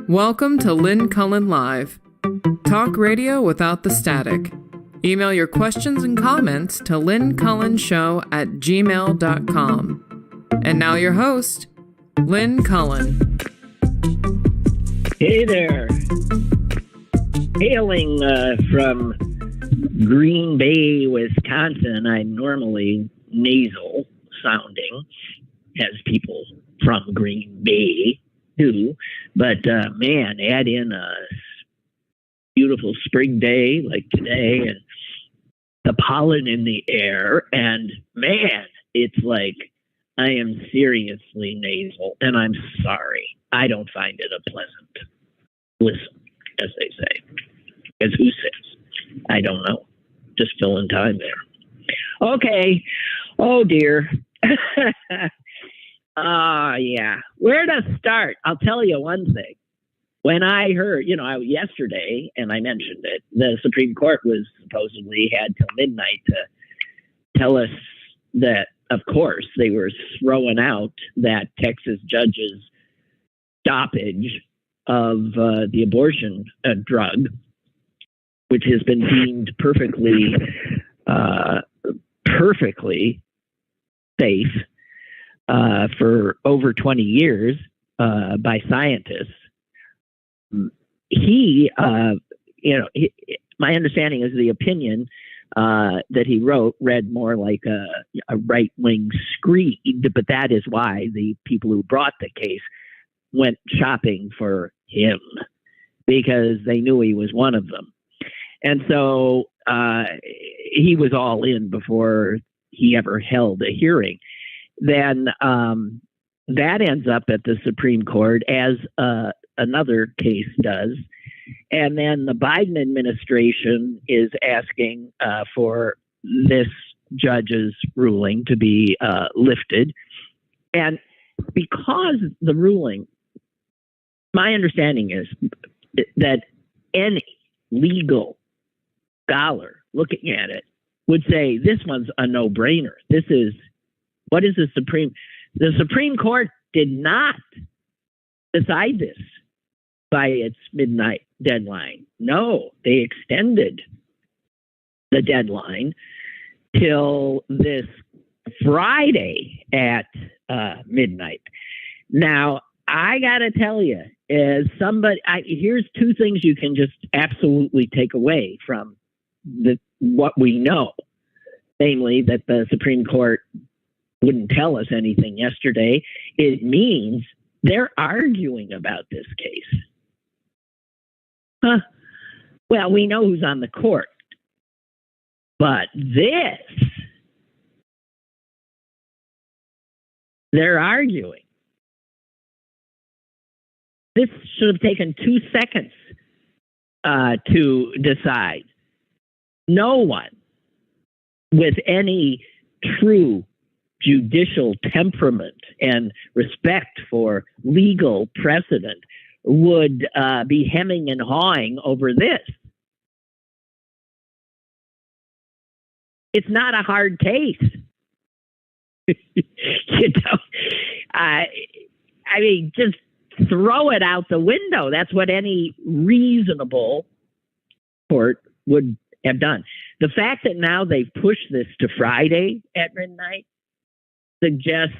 Welcome to Lynn Cullen Live. Talk radio without the static. Email your questions and comments to lynncullenshow@gmail.com. And now your host, Lynn Cullen. Hey there. Hailing from Green Bay, Wisconsin. I'm normally nasal sounding, as people from Green Bay do. But man, add in a beautiful spring day like today and the pollen in the air. And man, it's like I am seriously nasal. And I'm sorry. I don't find it a pleasant listen, as they say. As who says? I don't know. Just filling time there. Okay. Oh, dear. Yeah. Where to start? I'll tell you one thing. When I heard, yesterday, and I mentioned it, the Supreme Court was supposedly had till midnight to tell us that, of course, they were throwing out that Texas judge's stoppage of the abortion drug, which has been deemed perfectly safe for over 20 years by scientists. My understanding is the opinion that he wrote read more like a right-wing screed, but that is why the people who brought the case went shopping for him, because they knew he was one of them. And so he was all in before he ever held a hearing. Then that ends up at the Supreme Court, as another case does. And then the Biden administration is asking for this judge's ruling to be lifted. And because the ruling, my understanding is that any legal scholar looking at it would say this one's a no-brainer. What is the Supreme Court did not decide this by its midnight deadline. No, they extended the deadline till this Friday at midnight. Now, I got to tell you, as somebody, here's two things you can just absolutely take away from what we know. Namely, that the Supreme Court wouldn't tell us anything yesterday. It means they're arguing about this case. Well, we know who's on the court. But this, they're arguing. This should have taken 2 seconds to decide. No one with any true judicial temperament and respect for legal precedent would be hemming and hawing over this. It's not a hard case. I mean, just throw it out the window. That's what any reasonable court would have done. The fact that now they've pushed this to Friday at midnight suggests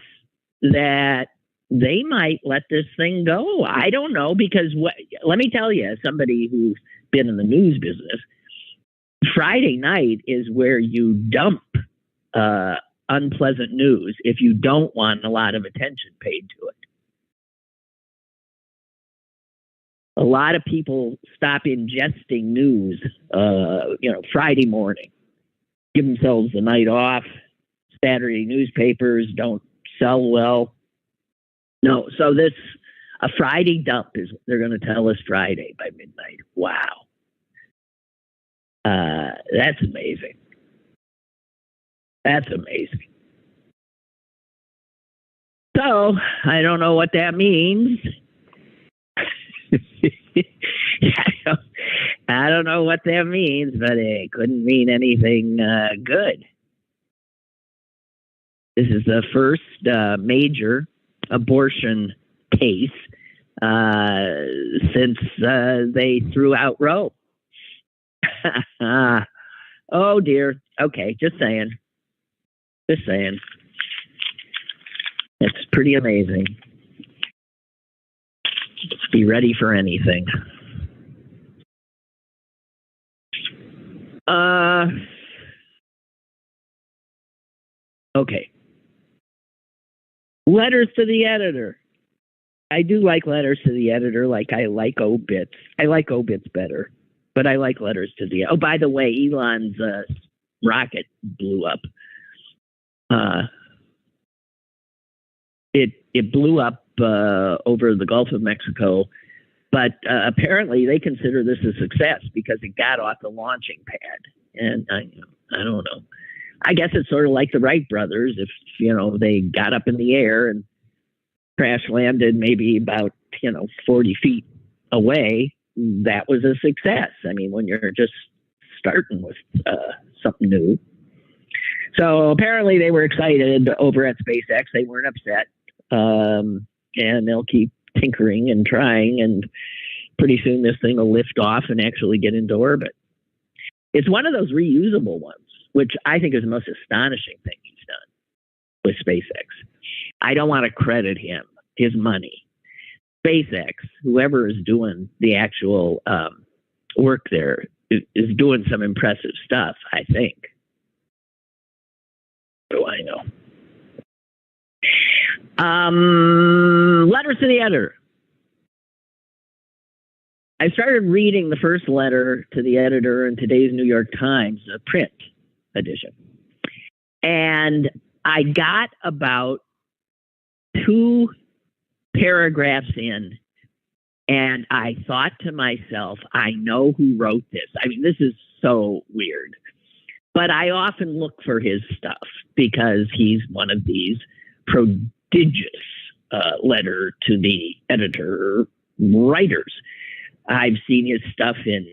that they might let this thing go. I don't know, because let me tell you, as somebody who's been in the news business, Friday night is where you dump unpleasant news if you don't want a lot of attention paid to it. A lot of people stop ingesting news, Friday morning, give themselves the night off. Saturday newspapers don't sell well. No, so a Friday dump is, they're going to tell us Friday by midnight. Wow. That's amazing. That's amazing. So I don't know what that means. I don't know what that means, but it couldn't mean anything good. This is the first major abortion case since they threw out Roe. Oh dear. Okay, just saying. Just saying. It's pretty amazing. Be ready for anything. Okay. Letters to the editor. I do like letters to the editor, like I like obits. I like obits better, but I like letters to the. Oh, by the way, Elon's rocket blew up. It blew up over the Gulf of Mexico, but apparently they consider this a success because it got off the launching pad. And I don't know. I guess it's sort of like the Wright brothers. If they got up in the air and crash landed maybe about 40 feet away, that was a success. I mean, when you're just starting with something new. So apparently they were excited over at SpaceX. They weren't upset. And they'll keep tinkering and trying, and pretty soon this thing will lift off and actually get into orbit. It's one of those reusable ones, which I think is the most astonishing thing he's done with SpaceX. I don't want to credit him, his money. SpaceX, whoever is doing the actual work there, is doing some impressive stuff, I think. What do I know? Letters to the editor. I started reading the first letter to the editor in today's New York Times, a print edition. And I got about 2 paragraphs in, and I thought to myself, I know who wrote this. I mean, this is so weird. But I often look for his stuff because he's one of these prodigious letter to the editor writers. I've seen his stuff in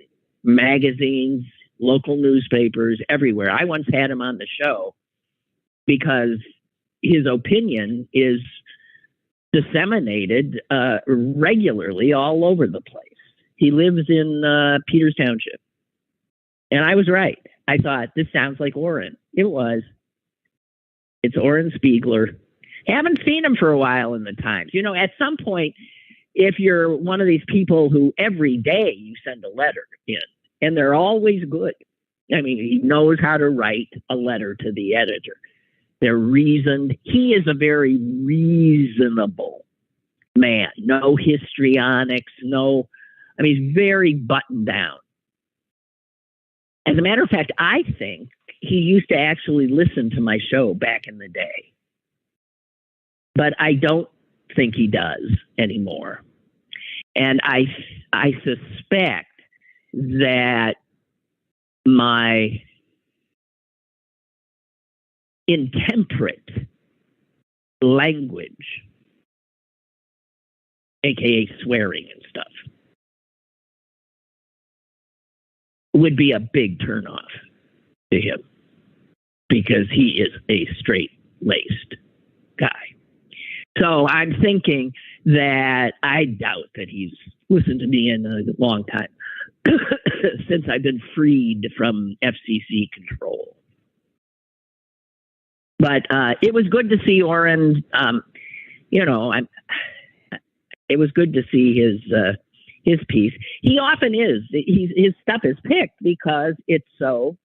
magazines, local newspapers, everywhere. I once had him on the show because his opinion is disseminated regularly all over the place. He lives in Peters Township. And I was right. I thought, this sounds like Orrin. It was. It's Orrin Spiegler. Haven't seen him for a while in the Times. At some point, if you're one of these people who every day you send a letter in, and they're always good. I mean, he knows how to write a letter to the editor. They're reasoned. He is a very reasonable man. No histrionics, he's very buttoned down. As a matter of fact, I think he used to actually listen to my show back in the day. But I don't think he does anymore. And I suspect that my intemperate language, aka swearing and stuff, would be a big turnoff to him because he is a straight-laced guy. So I'm thinking that I doubt that he's listened to me in a long time since I've been freed from FCC control. But it was good to see Orrin. It was good to see his piece. He often is. His stuff is picked because it sounds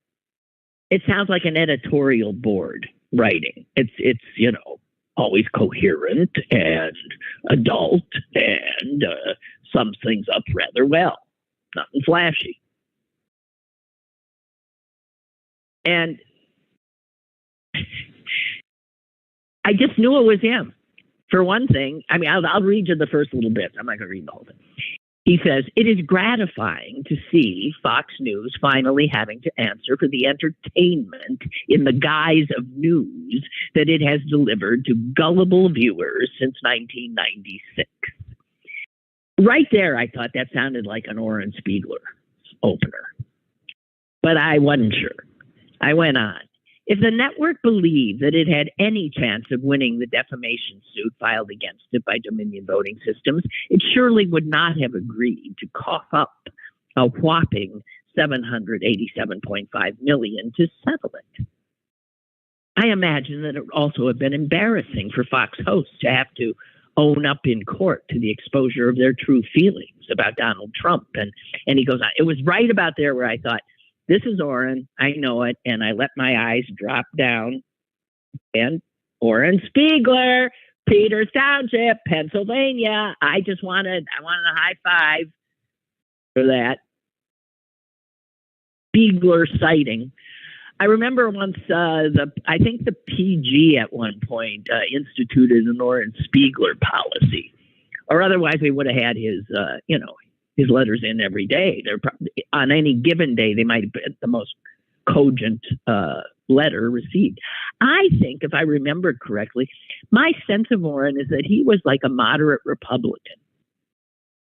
like an editorial board writing. It's always coherent and adult and sums things up rather well. Nothing flashy. And I just knew it was him. For one thing, I'll read you the first little bit. I'm not going to read the whole thing. He says, it is gratifying to see Fox News finally having to answer for the entertainment in the guise of news that it has delivered to gullible viewers since 1996. Right there, I thought that sounded like an Orrin Spiegler opener. But I wasn't sure. I went on. If the network believed that it had any chance of winning the defamation suit filed against it by Dominion Voting Systems, it surely would not have agreed to cough up a whopping $787.5 million to settle it. I imagine that it would also have been embarrassing for Fox hosts to have to own up in court to the exposure of their true feelings about Donald Trump. And he goes on. It was right about there where I thought, this is Orrin, I know it, and I let my eyes drop down. And Orrin Spiegler, Peters Township, Pennsylvania. I wanted a high five for that Spiegler sighting. I remember once I think the PG at one point instituted an Orrin Spiegler policy, or otherwise they would have had his letters in every day. They're on any given day they might have been the most cogent letter received. I think, if I remember correctly, my sense of Orrin is that he was like a moderate Republican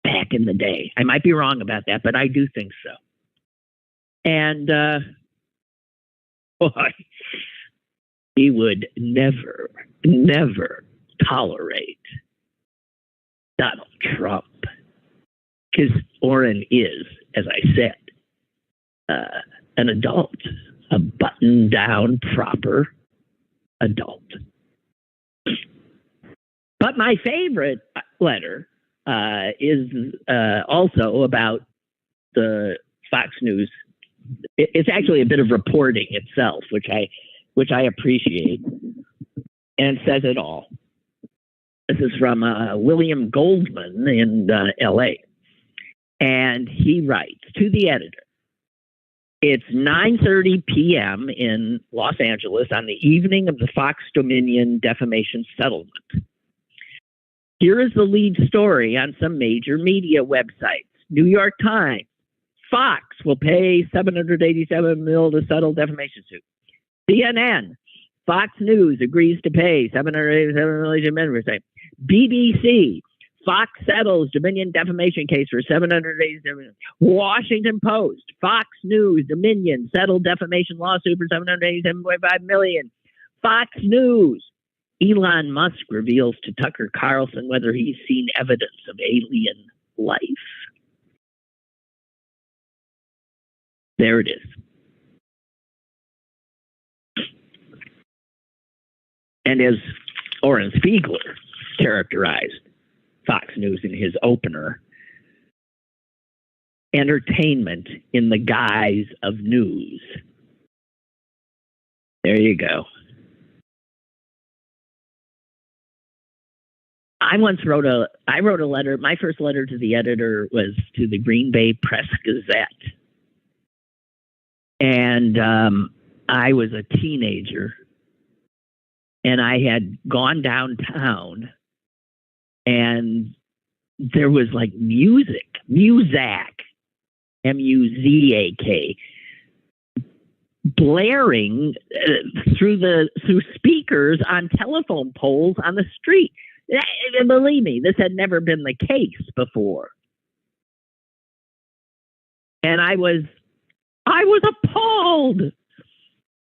back in the day. I might be wrong about that, but I do think so. And boy, he would never tolerate Donald Trump, because Orrin is, as I said, an adult, a buttoned-down, proper adult. But my favorite letter is also about the Fox News. It's actually a bit of reporting itself, which I appreciate, and says it all. This is from William Goldman in L.A., and he writes to the editor, it's 9:30 p.m. in Los Angeles on the evening of the Fox Dominion defamation settlement. Here is the lead story on some major media websites. New York Times, Fox will pay $787 million to settle defamation suit. CNN, Fox News agrees to pay $787 million. BBC, Fox settles Dominion defamation case for $787 million. Washington Post, Fox News, Dominion settled defamation lawsuit for $787.5 million. Fox News, Elon Musk reveals to Tucker Carlson whether he's seen evidence of alien life. There it is. And as Orrin Spiegler characterized Fox News in his opener, entertainment in the guise of news. There you go. I wrote a letter. My first letter to the editor was to the Green Bay Press Gazette. And I was a teenager, and I had gone downtown, and there was like music, M-U-Z-A-K, blaring through speakers on telephone poles on the street. And believe me, this had never been the case before. And I was appalled.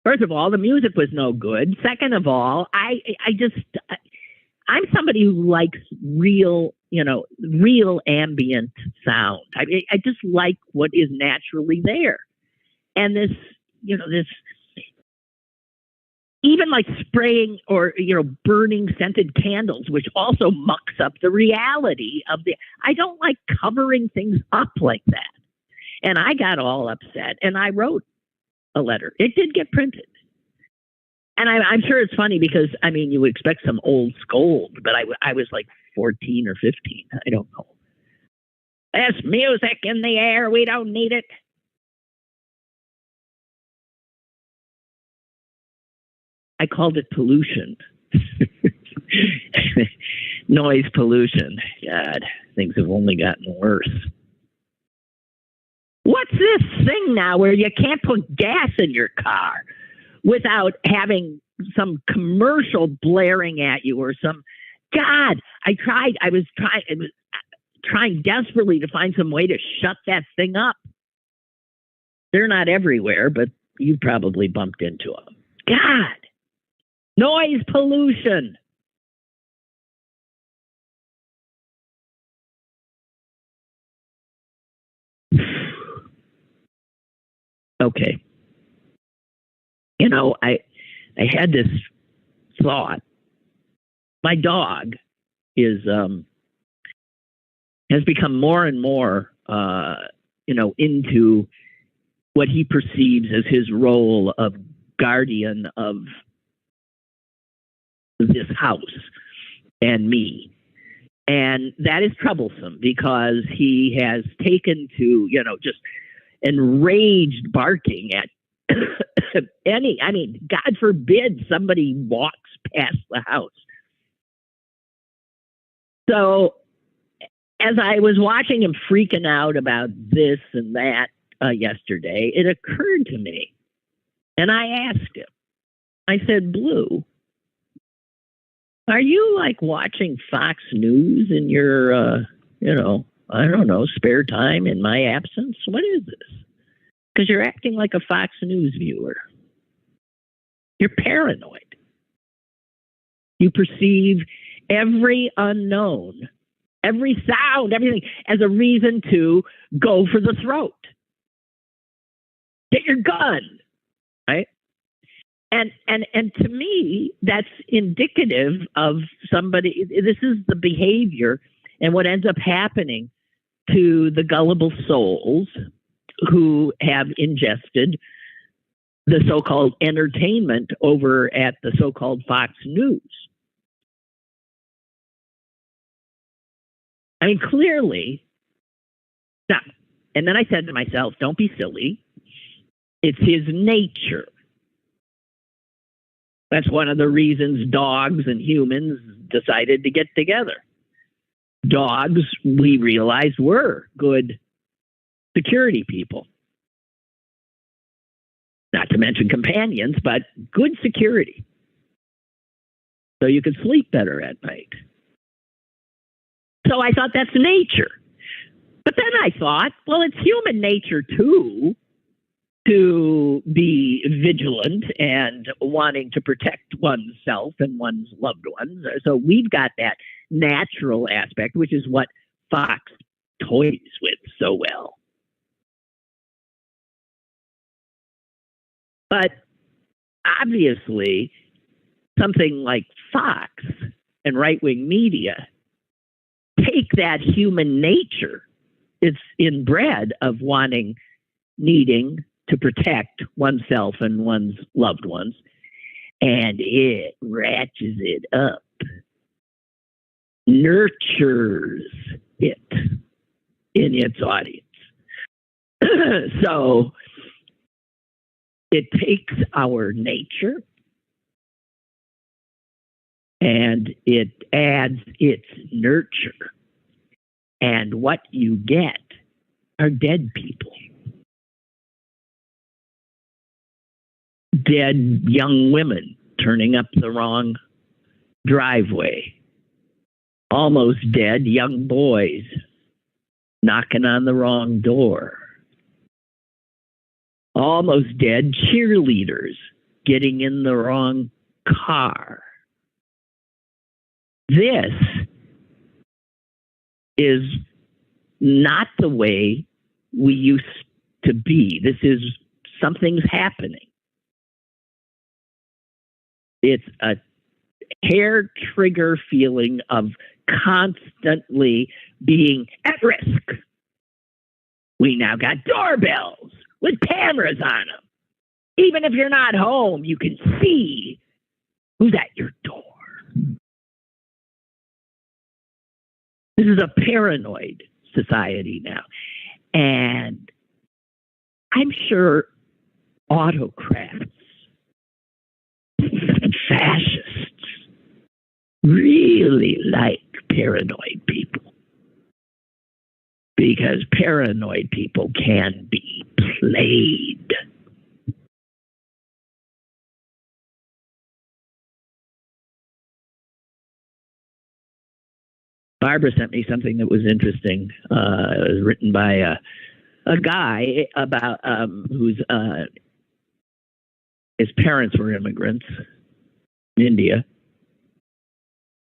First of all, the music was no good. Second of all, I'm somebody who likes real ambient sound. I just like what is naturally there. And this even like spraying or, burning scented candles, which also mucks up the reality of I don't like covering things up like that. And I got all upset, and I wrote a letter. It did get printed. And I'm sure it's funny because, you would expect some old scold, but I was like 14 or 15. I don't know. There's music in the air. We don't need it. I called it pollution. Noise pollution. God, things have only gotten worse. What's this thing now where you can't put gas in your car without having some commercial blaring at you or some... God, I was trying desperately to find some way to shut that thing up. They're not everywhere, but you probably bumped into them. God. Noise pollution. Okay. You know, I had this thought. My dog is has become more and more into what he perceives as his role of guardian of this house and me. And that is troublesome because he has taken to, just enraged barking at God forbid somebody walks past the house. So as I was watching him freaking out about this and that yesterday, it occurred to me, and I asked him, I said, Blue, are you like watching Fox News in your, I don't know, spare time in my absence? What is this? Because you're acting like a Fox News viewer. You're paranoid. You perceive every unknown, every sound, everything as a reason to go for the throat. Get your gun, right? And to me, that's indicative of somebody. This is the behavior and what ends up happening to the gullible souls who have ingested the so-called entertainment over at the so-called Fox News. I mean, clearly, now, and then I said to myself, don't be silly. It's his nature. That's one of the reasons dogs and humans decided to get together. Dogs, we realized, were good security people. Not to mention companions, but good security. So you could sleep better at night. So I thought that's nature. But then I thought, well, it's human nature too to be vigilant and wanting to protect oneself and one's loved ones. So we've got that natural aspect, which is what Fox toys with so well. But obviously, something like Fox and right-wing media take that human nature. It's inbred of needing to protect oneself and one's loved ones, and it ratchets it up, nurtures it in its audience. So it takes our nature and it adds its nurture. And what you get are dead people. Dead young women turning up the wrong driveway. Almost dead young boys knocking on the wrong door. Almost dead cheerleaders getting in the wrong car. This is not the way we used to be. This is something's happening. It's a hair trigger feeling of constantly being at risk. We now got doorbells with cameras on them. Even if you're not home, you can see who's at your door. This is a paranoid society now. And I'm sure autocrats, fascists, really like paranoid people. Because paranoid people can be played. Barbara sent me something that was interesting. It was written by a guy about who's His parents were immigrants in India.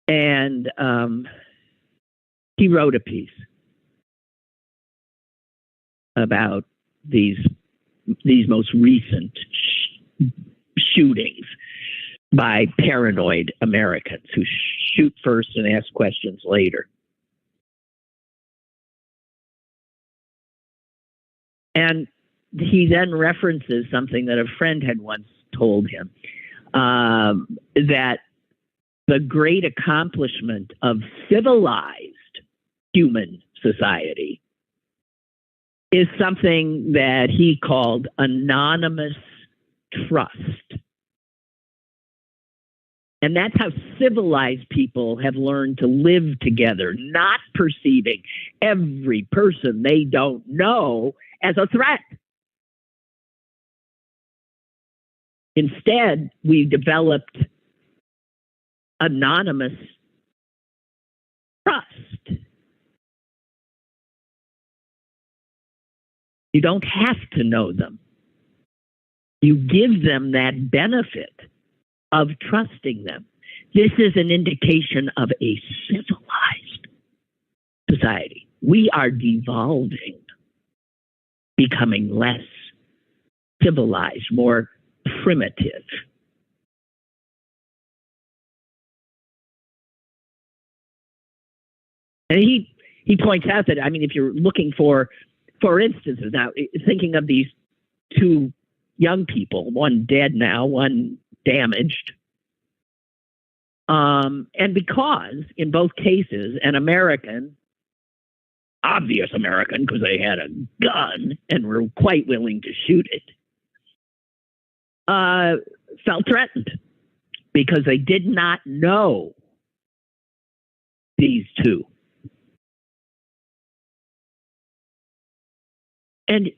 And he wrote a piece about these most recent shootings by paranoid Americans who shoot first and ask questions later. And he then references something that a friend had once told him, that the great accomplishment of civilized human society is something that he called anonymous trust. And that's how civilized people have learned to live together, not perceiving every person they don't know as a threat. Instead, we developed anonymous trust. You don't have to know them. You give them that benefit of trusting them. This is an indication of a civilized society. We are devolving, becoming less civilized, more primitive. And he points out that, I mean, if you're looking for instances, now thinking of these two young people, one dead now, one damaged. And because in both cases, an American, obvious American, because they had a gun and were quite willing to shoot it, felt threatened because they did not know these two. And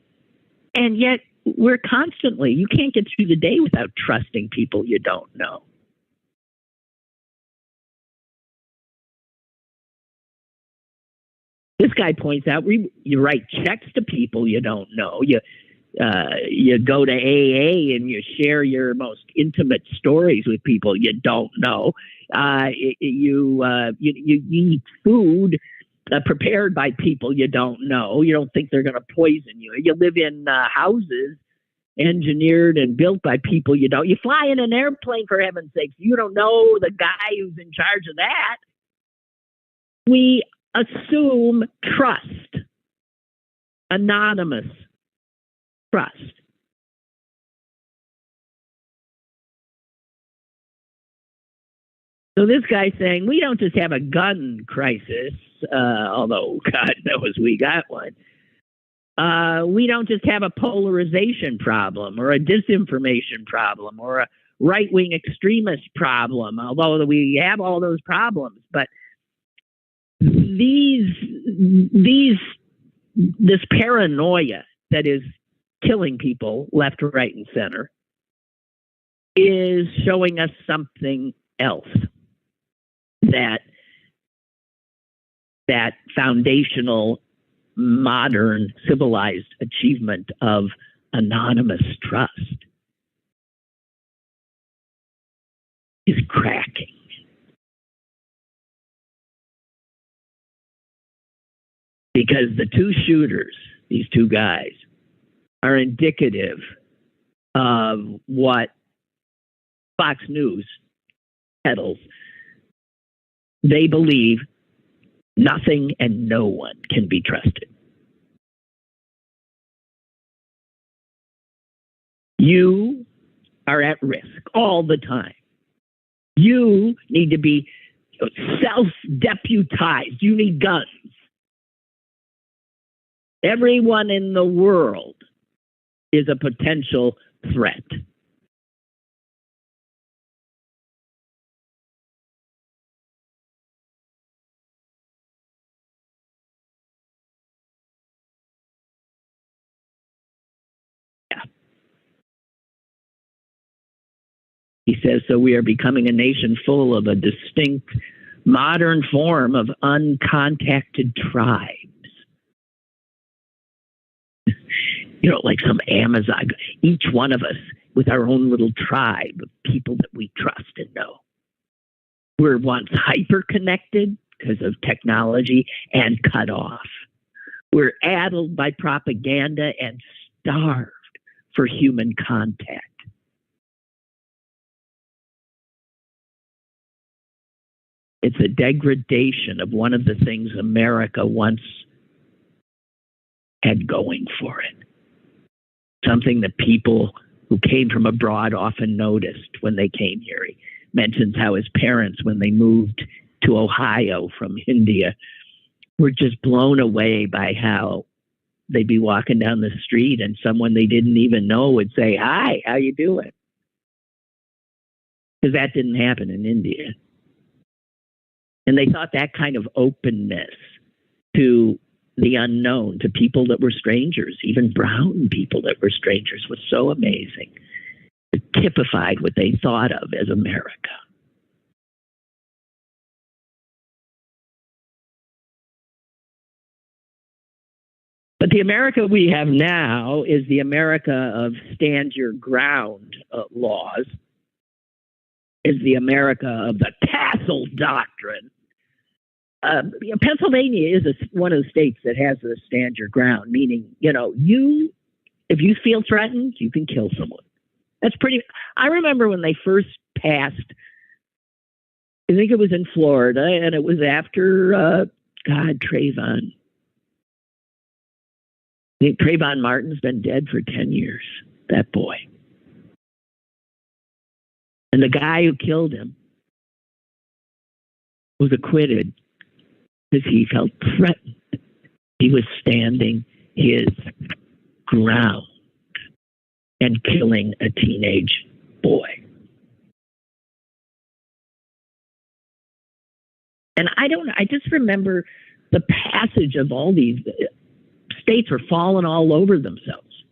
yet we're constantly, you can't get through the day without trusting people you don't know. This guy points out, you write checks to people you don't know. You go to AA and you share your most intimate stories with people you don't know. You eat food prepared by people you don't know. You don't think they're going to poison you. You live in houses engineered and built by people you don't. You fly in an airplane, for heaven's sakes. You don't know the guy who's in charge of that. We assume trust, anonymous trust. So this guy's saying we don't just have a gun crisis, although God knows we got one. We don't just have a polarization problem or a disinformation problem or a right-wing extremist problem, although we have all those problems. But this paranoia that is killing people left, right, and center is showing us something else. That foundational, modern, civilized achievement of anonymous trust is cracking. Because the two shooters, these two guys, are indicative of what Fox News peddles. They believe nothing and no one can be trusted. You are at risk all the time. You need to be self-deputized. You need guns. Everyone in the world is a potential threat. He says, so we are becoming a nation full of a distinct modern form of uncontacted tribes. like some Amazon, each one of us with our own little tribe of people that we trust and know. We're once hyper connected because of technology and cut off. We're addled by propaganda and starved for human contact. It's a degradation of one of the things America once had going for it. Something that people who came from abroad often noticed when they came here. He mentions how his parents, when they moved to Ohio from India, were just blown away by how they'd be walking down the street and someone they didn't even know would say, "Hi, how you doing?" Because that didn't happen in India. And they thought that kind of openness to the unknown, to people that were strangers, even brown people that were strangers, was so amazing. It typified what they thought of as America. But the America we have now is the America of stand your ground laws, is the America of the castle doctrine. Pennsylvania is one of the states that has the stand your ground, meaning, if you feel threatened, you can kill someone. That's pretty. I remember when they first passed, I think it was in Florida, and it was after, Trayvon. I think Trayvon Martin's been dead for 10 years, that boy. And the guy who killed him was acquitted because he felt threatened. He was standing his ground and killing a teenage boy. And I just remember the passage of all these states were falling all over themselves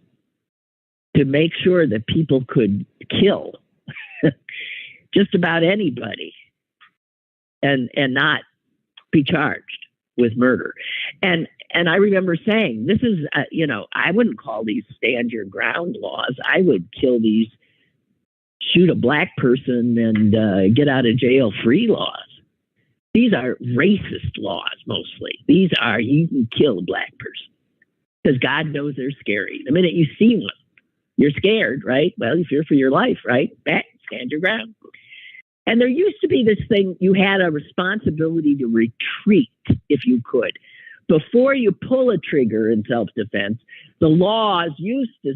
to make sure that people could kill just about anybody and not be charged with murder. And I remember saying, this is, I wouldn't call these stand your ground laws. I would shoot a black person and get out of jail free laws. These are racist laws mostly. These are, you can kill a black person because God knows they're scary. The minute you see one, you're scared, right? Well, you fear for your life, right? Stand your ground. And there used to be this thing, you had a responsibility to retreat if you could. Before you pull a trigger in self-defense, the laws used to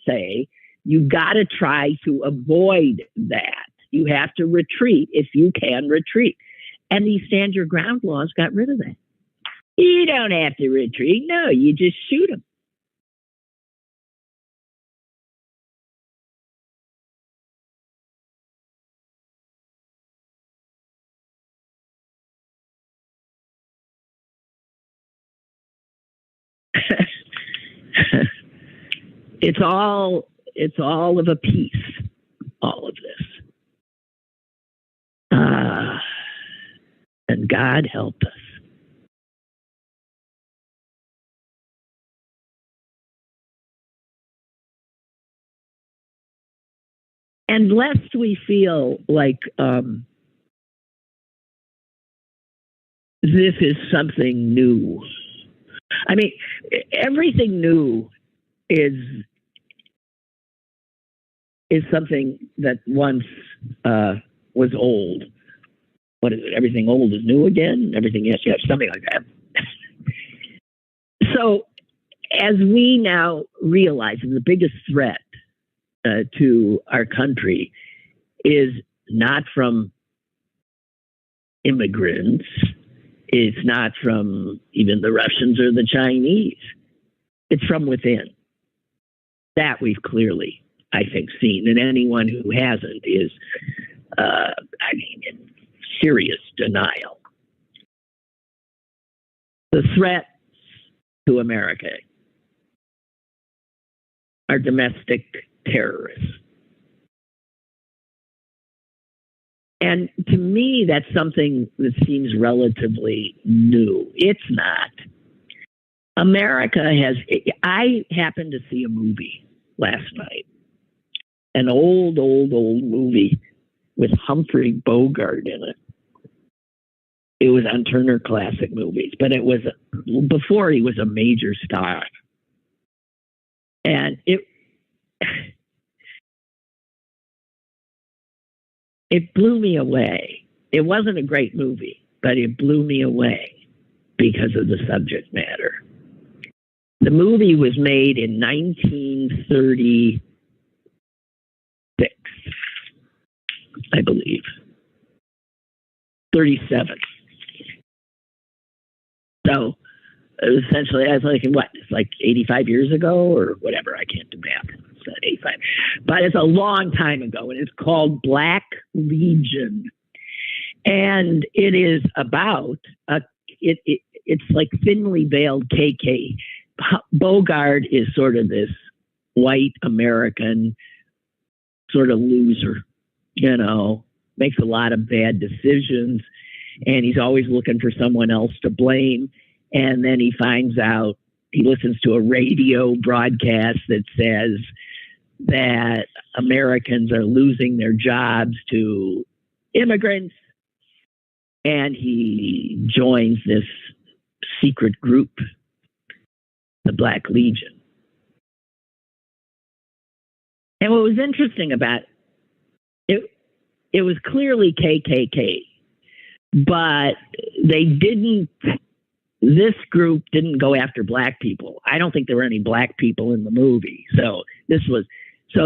say you got to try to avoid that. You have to retreat if you can retreat. And these stand your ground laws got rid of that. You don't have to retreat. No, you just shoot them. It's all of a piece, all of this. And God help us. And lest we feel like this is something new. I mean, everything new is something that once was old. What is it? Everything old is new again? Everything, yes, something like that. So as we now realize the biggest threat to our country is not from immigrants, it's not from even the Russians or the Chinese, it's from within. That we've clearly, I think, seen. And anyone who hasn't is, in serious denial. The threat to America are domestic terrorists. And to me, that's something that seems relatively new. It's not. America has. I happened to see a movie last night, an old movie with Humphrey Bogart in it. It was on Turner Classic Movies, but it was before he was a major star. And it blew me away. It wasn't a great movie, but it blew me away because of the subject matter. The movie was made in 1936, I believe. 37. So essentially, I was like, what? It's like 85 years ago or whatever. I can't do math. It's not 85. But it's a long time ago, and it's called Black Legion. And it is about, it's like thinly veiled KK. Bogart is sort of this white American sort of loser, you know, makes a lot of bad decisions, and he's always looking for someone else to blame. And then he finds out, he listens to a radio broadcast that says that Americans are losing their jobs to immigrants, and he joins this secret group, the Black Legion. And what was interesting about it, it was clearly KKK, but this group didn't go after black people. I don't think there were any black people in the movie. So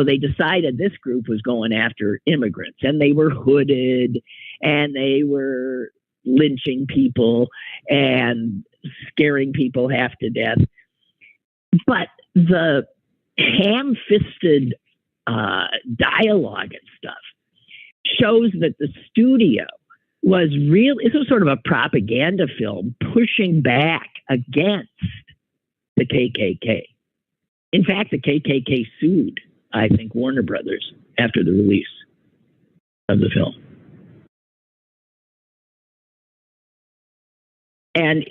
they decided this group was going after immigrants, and they were hooded, and they were lynching people and scaring people half to death. But the ham-fisted dialogue and stuff shows that the studio was real. This was sort of a propaganda film pushing back against the KKK. In fact, the KKK sued, I think, Warner Brothers after the release of the film. And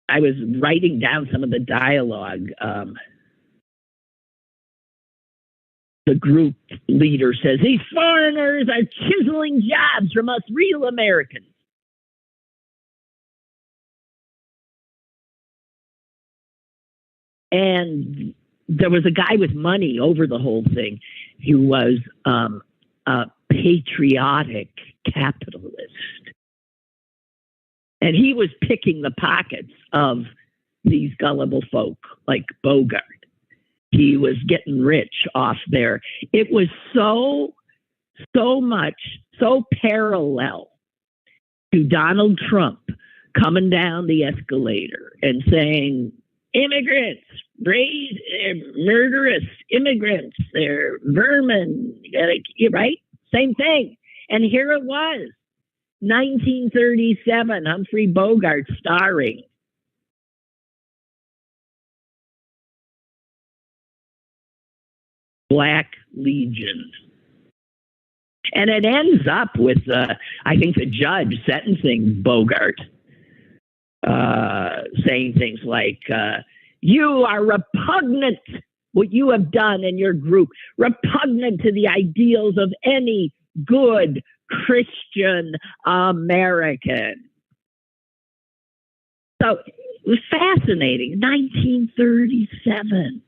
I was writing down some of the dialogue. The group leader says, "These foreigners are chiseling jobs from us real Americans." And there was a guy with money over the whole thing who was a patriotic capitalist. And he was picking the pockets of these gullible folk like Bogart. He was getting rich off there. It was so parallel to Donald Trump coming down the escalator and saying, immigrants, murderous immigrants, they're vermin, right? Same thing. And here it was, 1937, Humphrey Bogart starring. Black Legion. And it ends up with, I think, the judge sentencing Bogart, saying things like, you are repugnant, what you have done in your group, repugnant to the ideals of any good Christian American. So it was fascinating. 1937.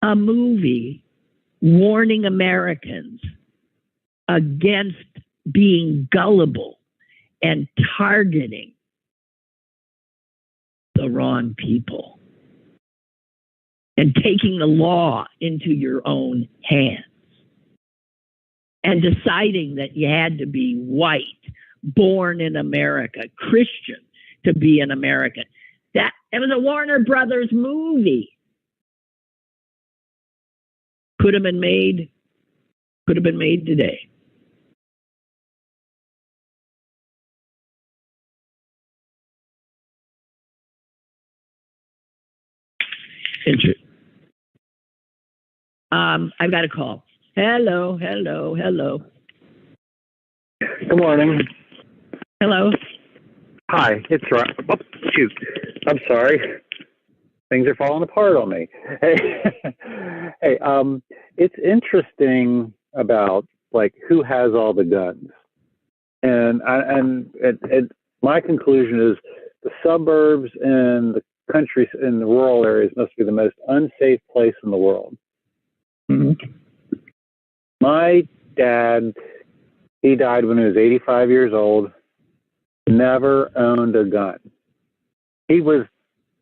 A movie warning Americans against being gullible and targeting the wrong people and taking the law into your own hands and deciding that you had to be white, born in America, Christian to be an American. It was a Warner Brothers movie. Could have been made today. Interesting. I've got a call. Hello. Good morning. Hello. Hi, it's Ryan. Oh, shoot. I'm sorry. Things are falling apart on me. Hey, hey, it's interesting about like who has all the guns, and my conclusion is the suburbs and the country and the rural areas must be the most unsafe place in the world. Mm-hmm. My dad, he died when he was 85 years old. Never owned a gun. He was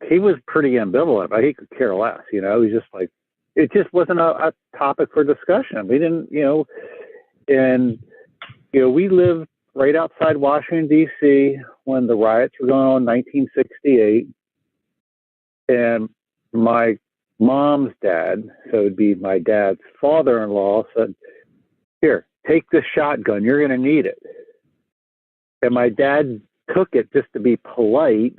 pretty ambivalent, but he could care less. You know, he was just like, it just wasn't a topic for discussion. We didn't, and we lived right outside Washington D.C. when the riots were going on in 1968, and my mom's dad, so it'd be my dad's father-in-law, said, "Here, take this shotgun. You're going to need it." And my dad took it just to be polite,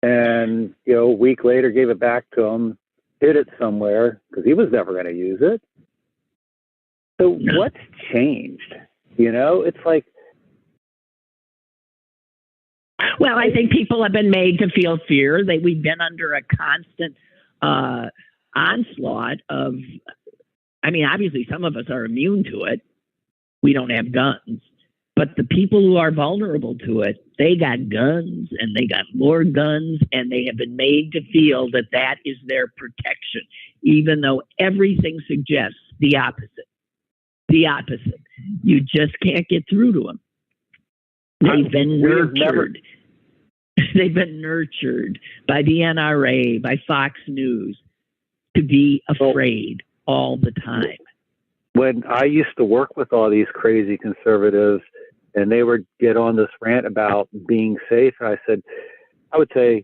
and a week later gave it back to him, hid it somewhere because he was never going to use it. So what's changed? It's like. Well, I think people have been made to feel fear. We've been under a constant onslaught of. I mean, obviously, some of us are immune to it. We don't have guns. But the people who are vulnerable to it, they got guns and they got more guns, and they have been made to feel that that is their protection, even though everything suggests the opposite. The opposite. You just can't get through to them. They've been nurtured. They've been nurtured by the NRA, by Fox News, to be afraid all the time. When I used to work with all these crazy conservatives, and they would get on this rant about being safe, I would say,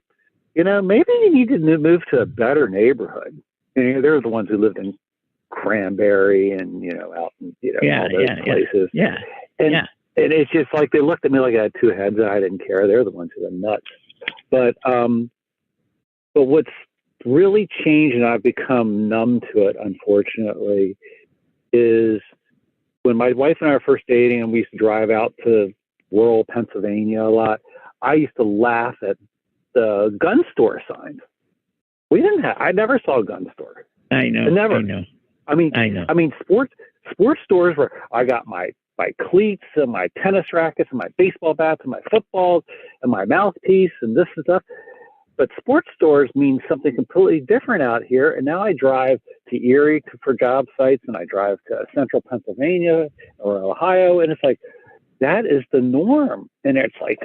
maybe you need to move to a better neighborhood. And they're the ones who lived in Cranberry and out in all those places. Yeah. And it's just like they looked at me like I had two heads, and I didn't care. They're the ones who are nuts. But what's really changed, and I've become numb to it, unfortunately, is when my wife and I were first dating and we used to drive out to rural Pennsylvania a lot, I used to laugh at the gun store signs. I never saw a gun store. I know. Never. I know. I mean, sports stores where I got my cleats and my tennis rackets and my baseball bats and my footballs and my mouthpiece and this and stuff. But sports stores mean something completely different out here. And now I drive to Erie for job sites, and I drive to central Pennsylvania or Ohio, and it's like, that is the norm. And it's like,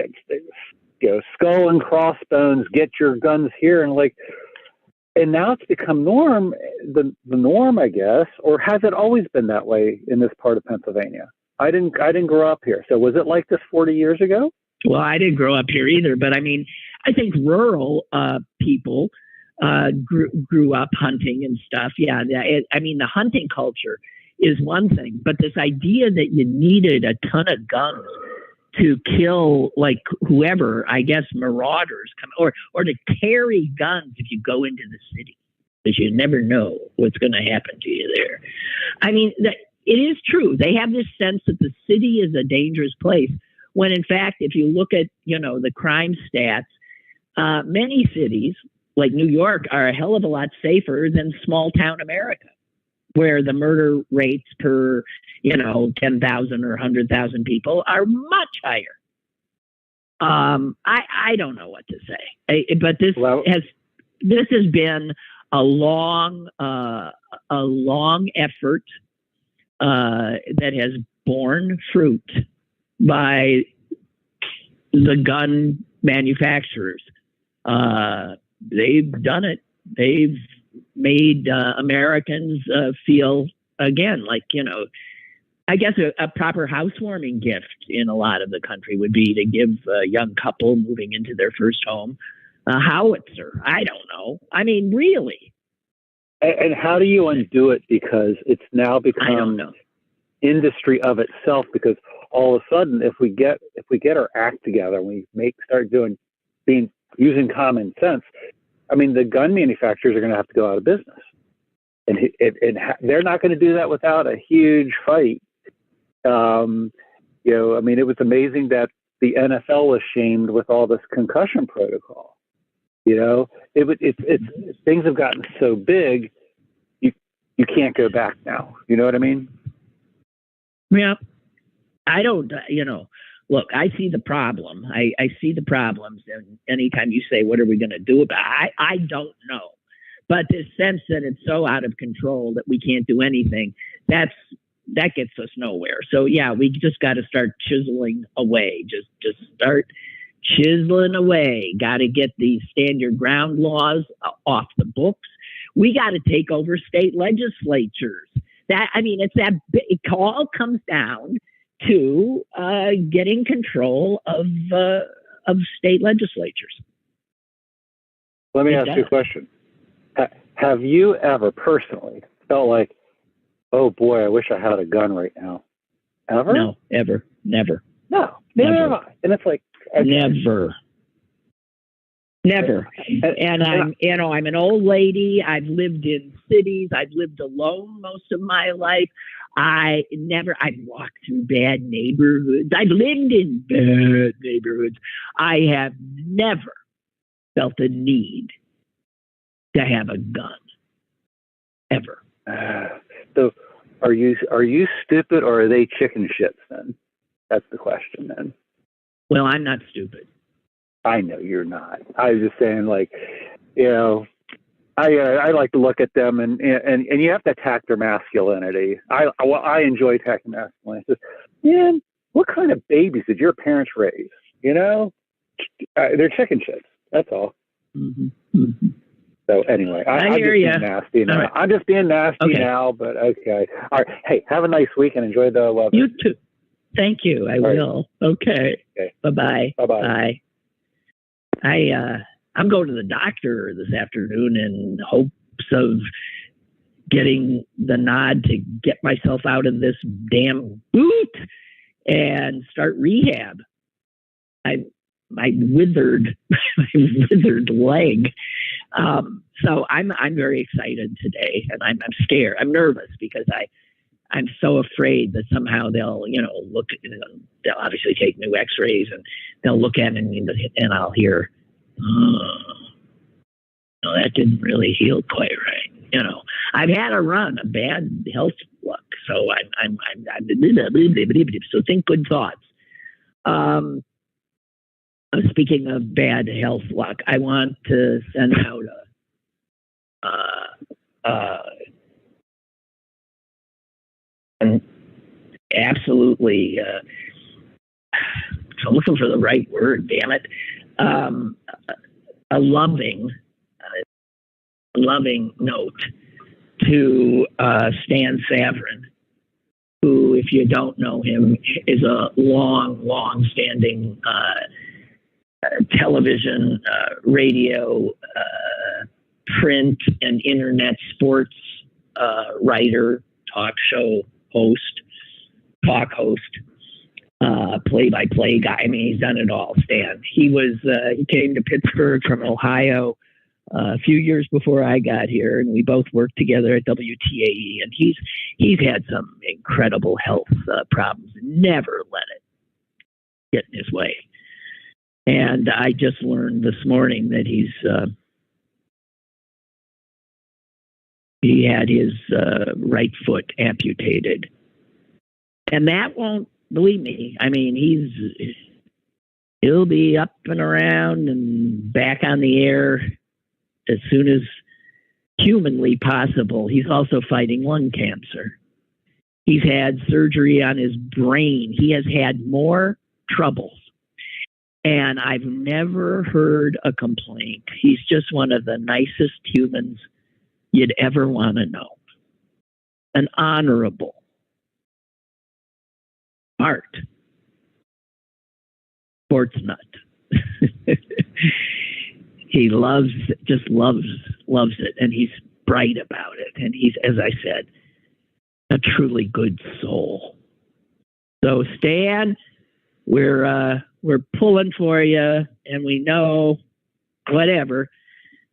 skull and crossbones, get your guns here. And now it's become the norm, I guess. Or has it always been that way in this part of Pennsylvania? I didn't grow up here. So was it like this 40 years ago? Well, I didn't grow up here either, but I mean, I think rural people grew up hunting and stuff. Yeah, the hunting culture is one thing, but this idea that you needed a ton of guns to kill like whoever, I guess, marauders come, or to carry guns if you go into the city, because you never know what's going to happen to you there. I mean, it is true. They have this sense that the city is a dangerous place, when in fact, if you look at, the crime stats, many cities like New York are a hell of a lot safer than small town America, where the murder rates per, 10,000 or 100,000 people are much higher. I don't know what to say, but this has been a long effort that has borne fruit by the gun manufacturers. They've done it. They've made Americans feel, again, like, I guess a proper housewarming gift in a lot of the country would be to give a young couple moving into their first home a howitzer. I don't know. I mean, really. And how do you undo it? Because it's now become industry of itself. Because all of a sudden, if we get our act together and we start using common sense, I mean, the gun manufacturers are going to have to go out of business, and they're not going to do that without a huge fight. I mean, it was amazing that the NFL was shamed with all this concussion protocol. You know, it's things have gotten so big, you can't go back now. You know what I mean? Yeah. I don't, look, I see the problem. I see the problems. And anytime you say, what are we going to do about it? I don't know. But this sense that it's so out of control that we can't do anything, that gets us nowhere. So, yeah, we just got to start chiseling away. Just start chiseling away. Got to get these stand your ground laws off the books. We got to take over state legislatures. It all comes down to getting control of state legislatures. Let me ask you a question. Have you ever personally felt like, oh boy, I wish I had a gun right now? Ever? No, ever, never. No, never have I. And it's like, okay. Never. And I'm an old lady. I've lived in cities. I've lived alone most of my life. I've walked through bad neighborhoods. I've lived in bad neighborhoods. I have never felt a need to have a gun. Ever. So are you stupid or are they chicken shits then? That's the question then. Well, I'm not stupid. I know you're not. I was just saying, like, I like to look at them and you have to attack their masculinity. I enjoy attacking masculinity. Just, man, what kind of babies did your parents raise? They're chicken shits. That's all. Mm-hmm. Mm-hmm. So anyway, I'm just being nasty now. Right. I'm just being nasty now, but okay. All right. Hey, have a nice week and enjoy the weather. You too. Thank you. I will. Okay. Bye-bye. Bye-bye. Bye. I'm going to the doctor this afternoon in hopes of getting the nod to get myself out of this damn boot and start rehab. My withered leg. So I'm very excited today, and I'm scared. I'm nervous because I'm so afraid that somehow they'll look. They'll obviously take new X-rays and they'll look at it and I'll hear, oh, no, that didn't really heal quite right. I've had a bad health luck, so I'm so think good thoughts. Speaking of bad health luck, I want to send out an absolutely, I'm looking for the right word, damn it, a loving note to Stan Savran, who, if you don't know him, is a long-standing television, radio, print, and internet sports writer, talk host, play-by-play guy. I mean, he's done it all, Stan. He came to Pittsburgh from Ohio a few years before I got here, and we both worked together at WTAE, and he's had some incredible health problems. Never let it get in his way. And I just learned this morning that he had his right foot amputated. And that won't, believe me, I mean, he'll be up and around and back on the air as soon as humanly possible. He's also fighting lung cancer. He's had surgery on his brain. He has had more troubles. And I've never heard a complaint. He's just one of the nicest humans you'd ever want to know. An honorable, smart sports nut. He loves it, and he's bright about it. And he's, as I said, a truly good soul. So Stan, we're pulling for you, and we know whatever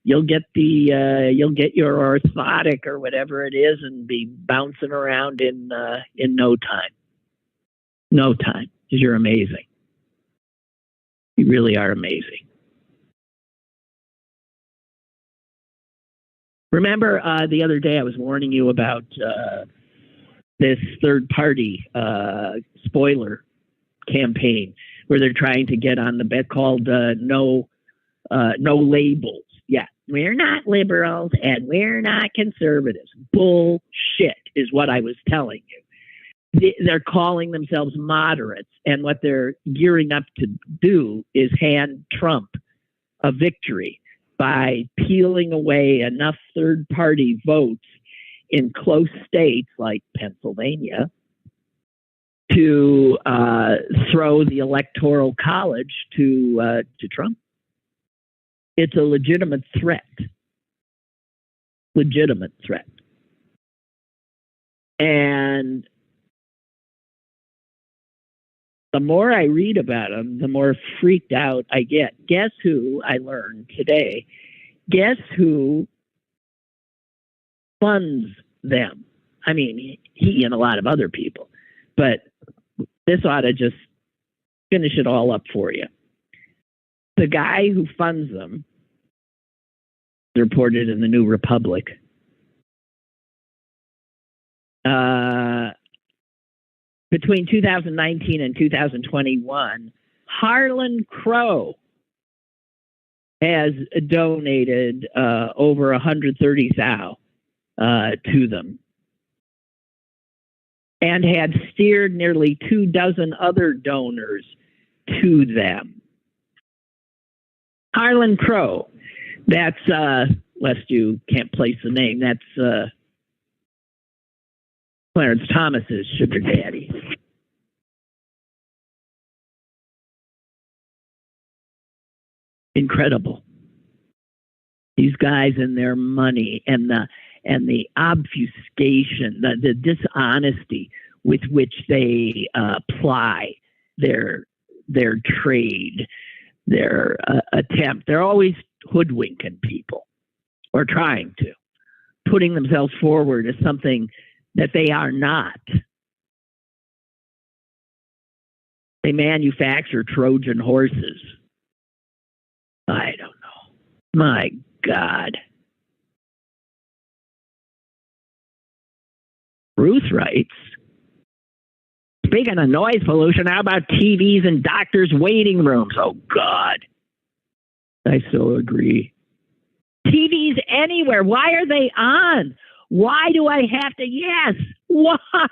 you'll get your orthotic or whatever it is, and be bouncing around in no time. No time, because you're amazing. You really are amazing. Remember the other day I was warning you about this third-party spoiler campaign where they're trying to get on the bet called no labels. Yeah, we're not liberals and we're not conservatives. Bullshit is what I was telling you. They're calling themselves moderates, and what they're gearing up to do is hand Trump a victory by peeling away enough third-party votes in close states like Pennsylvania to throw the Electoral College to Trump. It's a legitimate threat. Legitimate threat. And the more I read about them, the more freaked out I get. Guess who I learned today? Guess who funds them? I mean, he and a lot of other people. But this ought to just finish it all up for you. The guy who funds them, reported in the New Republic, between 2019 and 2021, Harlan Crow has donated over 130,000 to them, and had steered nearly 24 other donors to them. Harlan Crow, that's, lest you can't place the name, that's Clarence Thomas's sugar daddy. Incredible. These guys and their money and the obfuscation, the dishonesty with which they ply their trade, their attempt. They're always hoodwinking people, or trying to, putting themselves forward as something that they are not. They manufacture Trojan horses. I don't know. My God. Ruth writes, speaking of noise pollution, how about TVs in doctors' waiting rooms? Oh, God. I so agree. TVs anywhere. Why are they on? Why do I have to? Yes. Why?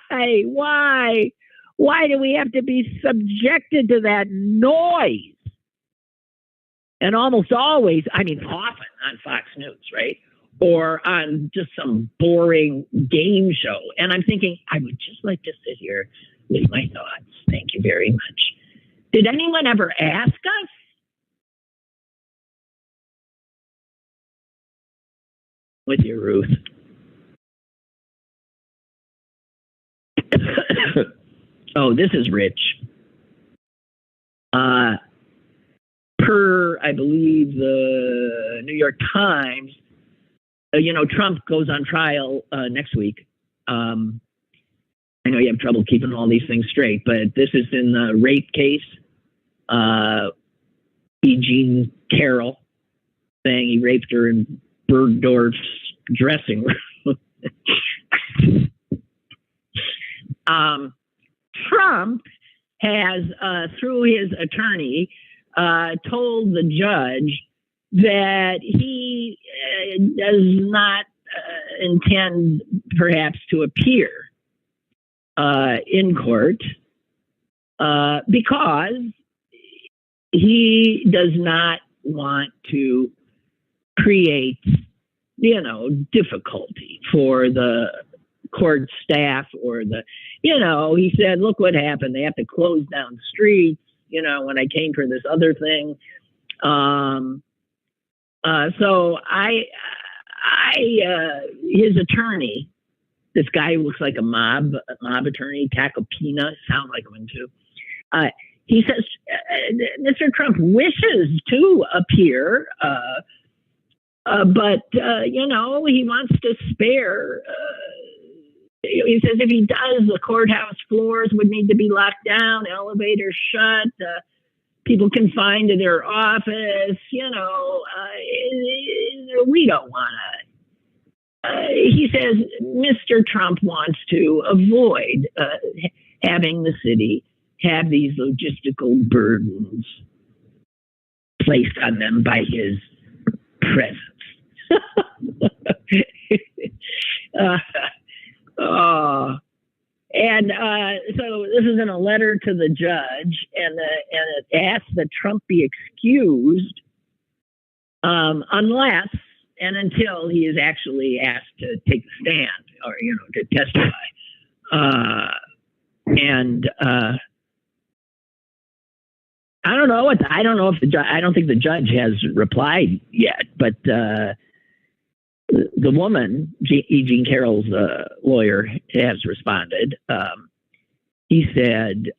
Why do we have to be subjected to that noise? And almost always, I mean, often on Fox News, right? Or on just some boring game show. And I'm thinking, I would just like to sit here with my thoughts. Thank you very much. Did anyone ever ask us? With your Ruth. Oh, this is rich. Per, I believe, the New York Times, Trump goes on trial next week. I know you have trouble keeping all these things straight, but this is in the rape case. E. Jean Carroll saying he raped her in Bergdorf's dressing room. Trump has, through his attorney, told the judge that he does not intend, perhaps, to appear in court because he does not want to create, difficulty for the court staff or he said, look what happened. They have to close down streets, when I came for this other thing. So his attorney, this guy who looks like a mob attorney, Tacopina, sound like one too. He says, Mr. Trump wishes to appear, but, he wants to spare. He says if he does, the courthouse floors would need to be locked down, elevators shut. people confined to their office. We don't want to. He says Mr. Trump wants to avoid having the city have these logistical burdens placed on them by his presence. So this is in a letter to the judge, and it asks that Trump be excused unless and until he is actually asked to take the stand or to testify. I don't know if I don't think the judge has replied yet, but the woman, E. Jean Carroll's lawyer, has responded. He said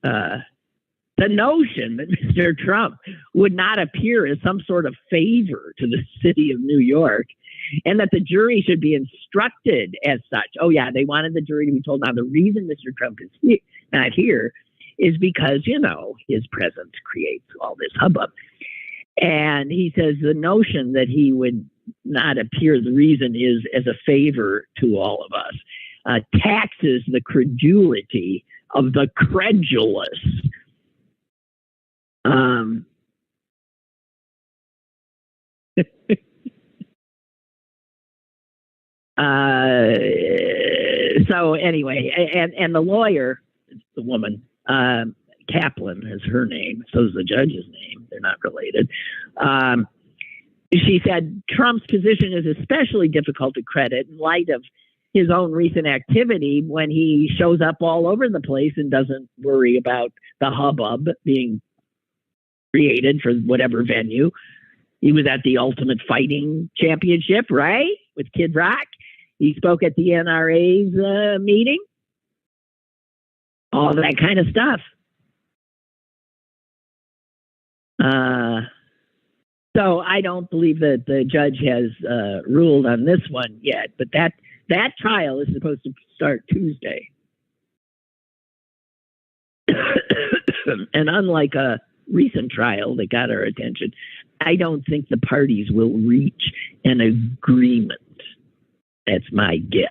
the notion that Mr. Trump would not appear as some sort of favor to the city of New York, and that the jury should be instructed as such. Oh yeah, they wanted the jury to be told. Now the reason Mr. Trump is not here is because his presence creates all this hubbub. And he says the notion that he would not appear, the reason is as a favor to all of us, taxes the credulity of the credulous. So anyway, and the lawyer, the woman, Kaplan is her name. So is the judge's name. They're not related. She said Trump's position is especially difficult to credit in light of his own recent activity when he shows up all over the place and doesn't worry about the hubbub being created for whatever venue. He was at the Ultimate Fighting Championship, right? With Kid Rock. He spoke at the NRA's meeting. All that kind of stuff. So I don't believe that the judge has ruled on this one yet, but that trial is supposed to start Tuesday. And unlike a recent trial that got our attention, I don't think the parties will reach an agreement. That's my guess.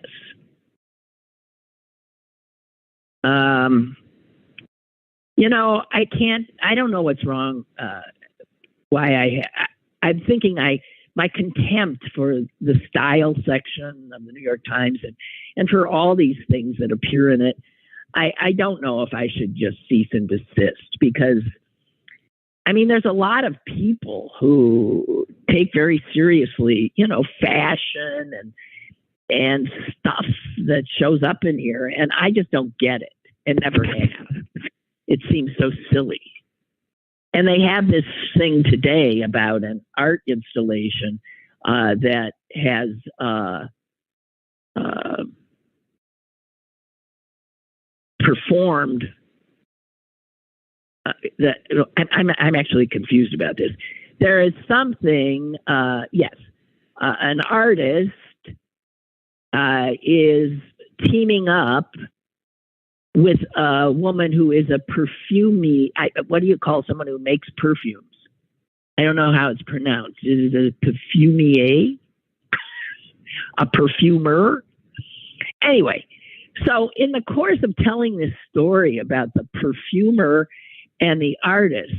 I don't know what's wrong. I'm thinking my contempt for the style section of the New York Times and for all these things that appear in it, I don't know if I should just cease and desist, because there's a lot of people who take very seriously, fashion and stuff that shows up in here, and I just don't get it and never have. It seems so silly. And they have this thing today about an art installation that has performed. I'm actually confused about this. There is something. Yes, an artist is teaming up with a woman who is a perfumey. What do you call someone who makes perfumes? I don't know how it's pronounced. Is it a perfumier? A perfumer? Anyway, so in the course of telling this story about the perfumer and the artist,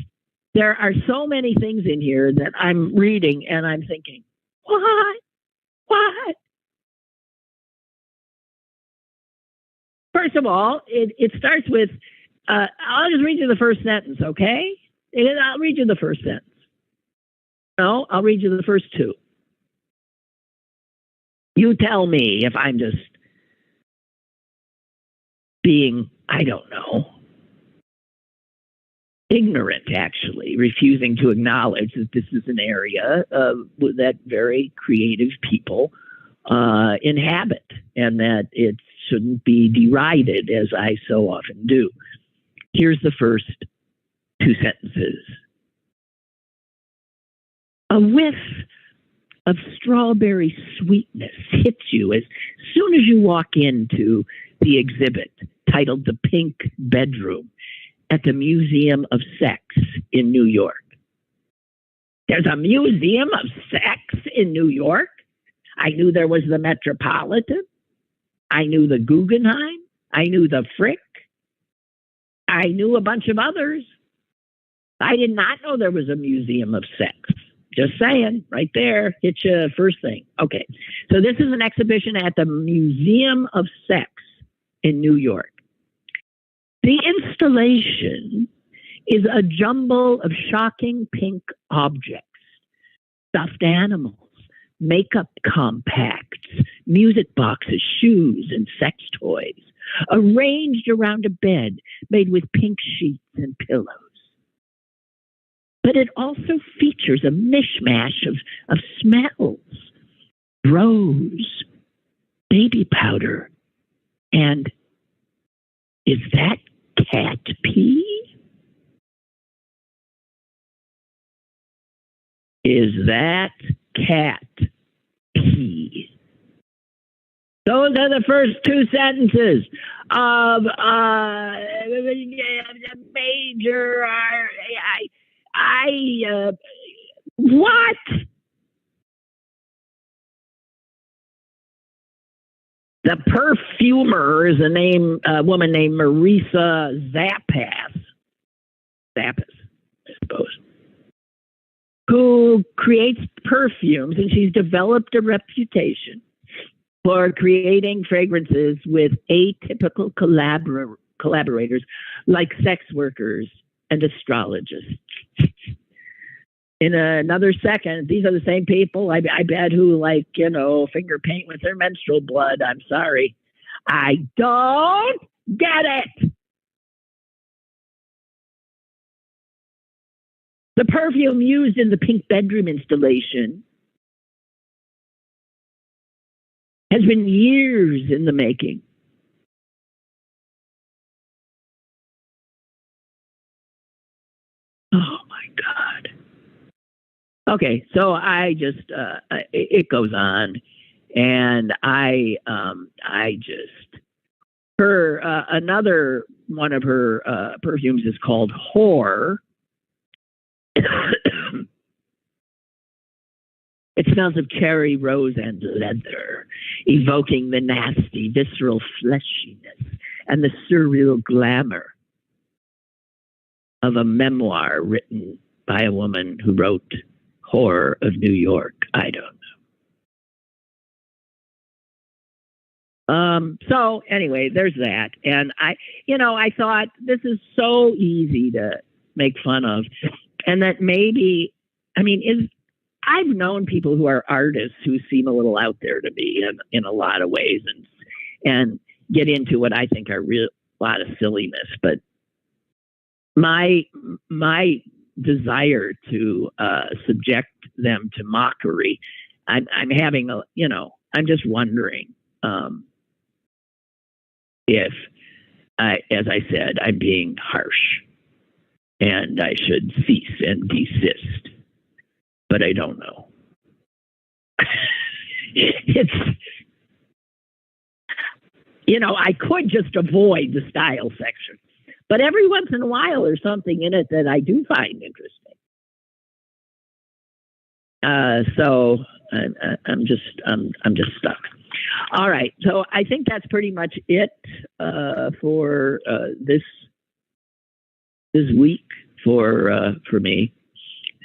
there are so many things in here that I'm reading and I'm thinking, what? First of all, it starts with, I'll just read you the first sentence, okay? I'll read you the first sentence. No, I'll read you the first two. You tell me if I'm just being, I don't know, ignorant, actually, refusing to acknowledge that this is an area that very creative people inhabit, and that it shouldn't be derided as I so often do. Here's the first two sentences. A whiff of strawberry sweetness hits you as soon as you walk into the exhibit titled The Pink Bedroom, at the Museum of Sex in New York. There's a Museum of Sex in New York? I knew there was the Metropolitan. I knew the Guggenheim. I knew the Frick. I knew a bunch of others. I did not know there was a Museum of Sex. Just saying, right there, hit you first thing. Okay, so this is an exhibition at the Museum of Sex in New York. The installation is a jumble of shocking pink objects, stuffed animals, makeup compacts, music boxes, shoes, and sex toys, arranged around a bed made with pink sheets and pillows. But it also features a mishmash of smells, rose, baby powder, and is that cat pee? Is that cat pee? Those are the first two sentences of major. What? The perfumer is a woman named Marisa Zappas, I suppose, who creates perfumes, and she's developed a reputation for creating fragrances with atypical collaborators like sex workers and astrologists. In another second, these are the same people, I bet, who finger paint with their menstrual blood. I'm sorry. I don't get it. The perfume used in the pink bedroom installation has been years in the making. Oh my God. Okay, so I just it goes on, and another one of her perfumes is called Whore. It smells of cherry, rose, and leather, evoking the nasty, visceral fleshiness and the surreal glamour of a memoir written by a woman who wrote Horror of New York. I don't know. So anyway, there's that. And I thought this is so easy to make fun of, and that maybe, I've known people who are artists who seem a little out there to me in a lot of ways, and get into what I think are a lot of silliness. But my desire to subject them to mockery, I'm having I'm just wondering if as I said, I'm being harsh, and I should cease and desist. But I don't know. I could just avoid the style section, but every once in a while there's something in it that I do find interesting. So I'm just stuck. All right. So I think that's pretty much it for this week for me.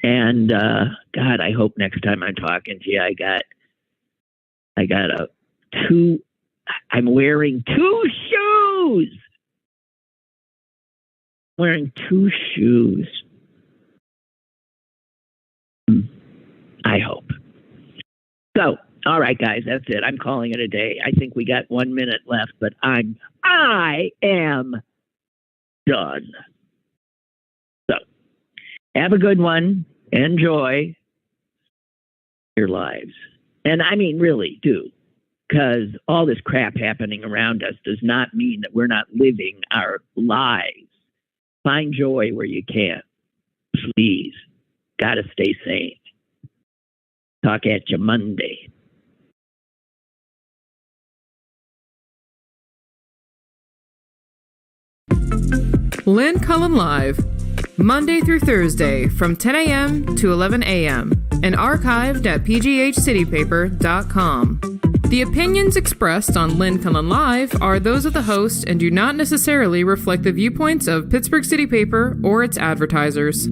And God, I hope next time I'm talking to you, I'm wearing two shoes. Wearing two shoes. I hope. So, all right, guys, that's it. I'm calling it a day. I think we got 1 minute left, but I am done. So, have a good one. Enjoy your lives. And I mean, really do. Because all this crap happening around us does not mean that we're not living our lives. Find joy where you can. Please. Gotta stay sane. Talk at you Monday. Lynn Cullen Live, Monday through Thursday from 10 a.m. to 11 a.m. and archived at pghcitypaper.com. The opinions expressed on Lynn Cullen Live are those of the host and do not necessarily reflect the viewpoints of Pittsburgh City Paper or its advertisers.